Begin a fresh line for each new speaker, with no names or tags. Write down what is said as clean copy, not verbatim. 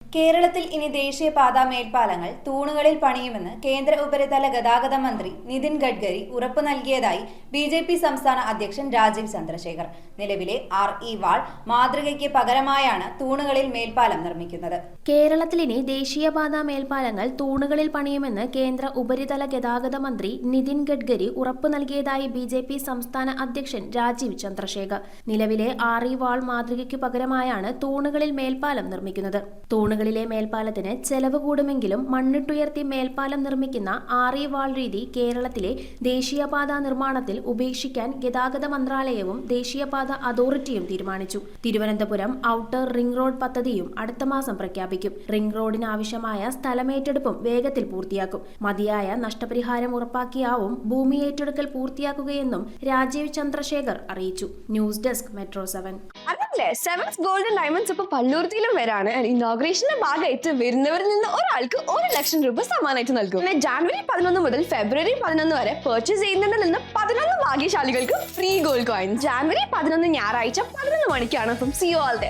കേരളത്തിൽ ഇനി ദേശീയപാതാ മേൽപ്പാലങ്ങൾ തൂണുകളിൽ പണിയുമെന്ന് കേന്ദ്ര ഉപരിതല ഗതാഗത മന്ത്രി നിതിൻ ഗഡ്കരി ഉറപ്പു നൽകിയതായി ബി.ജെ.പി. സംസ്ഥാന അധ്യക്ഷൻ രാജീവ് ചന്ദ്രശേഖർ. നിലവിലെ RE വാൾ മാതൃകയ്ക്ക് പകരമായാണ് തൂണുകളിൽ മേൽപ്പാലം നിർമ്മിക്കുന്നത്.
കേരളത്തിൽ ഇനി ദേശീയപാതാ മേൽപ്പാലങ്ങൾ തൂണുകളിൽ പണിയുമെന്ന് കേന്ദ്ര ഉപരിതല ഗതാഗത മന്ത്രി നിതിൻ ഗഡ്കരി ഉറപ്പു നൽകിയതായി ബി.ജെ.പി. സംസ്ഥാന അധ്യക്ഷൻ രാജീവ് ചന്ദ്രശേഖർ. നിലവിലെ RE വാൾ മാതൃകയ്ക്കു പകരമായാണ് തൂണുകളിൽ മേൽപ്പാലം നിർമ്മിക്കുന്നത്. തൂണുകളിലെ മേൽപ്പാലത്തിന് ചെലവ് കൂടുമെങ്കിലും മണ്ണിട്ടുയർത്തി മേൽപ്പാലം നിർമ്മിക്കുന്ന RE വാൾ രീതി കേരളത്തിലെ ദേശീയപാതാ നിർമ്മാണത്തിൽ ഉപേക്ഷിക്കാൻ ഗതാഗത മന്ത്രാലയവും ദേശീയപാത അതോറിറ്റിയും തീരുമാനിച്ചു. തിരുവനന്തപുരം ഔട്ടർ റിംഗ് റോഡ് പദ്ധതിയും അടുത്ത മാസം പ്രഖ്യാപിക്കും. റിംഗ് റോഡിന് ആവശ്യമായ സ്ഥലമേറ്റെടുപ്പും വേഗത്തിൽ പൂർത്തിയാക്കും. മതിയായ നഷ്ടപരിഹാരം ഉറപ്പാക്കിയാവും ഭൂമി ഏറ്റെടുക്കൽ പൂർത്തിയാക്കുകയെന്നും രാജീവ് ചന്ദ്രശേഖർ അറിയിച്ചു. News desk metro 7.
Sevens golden diamonds ഇപ്പൊ പള്ളൂർത്തിയിലും വരാണ്. ഇനോഗ്രേഷന്റെ ഭാഗമായിട്ട് വരുന്നവരിൽ നിന്ന് ഒരാൾക്ക് 1 ലക്ഷം രൂപ സമ്മാനമായിട്ട് നൽകും. പിന്നെ ജാനുവരി 11 മുതൽ ഫെബ്രുവരി 11 വരെ പർച്ചേസ് ചെയ്യുന്നതിൽ നിന്ന് 11 ഭാഗ്യശാലികൾക്ക് ഫ്രീ ഗോൾഡ് കോയിൻ. ജാനുവരി 11 ഞായറാഴ്ച 11 മണിക്കാണ്. അപ്പം സി യു ഓൾ ദേർ.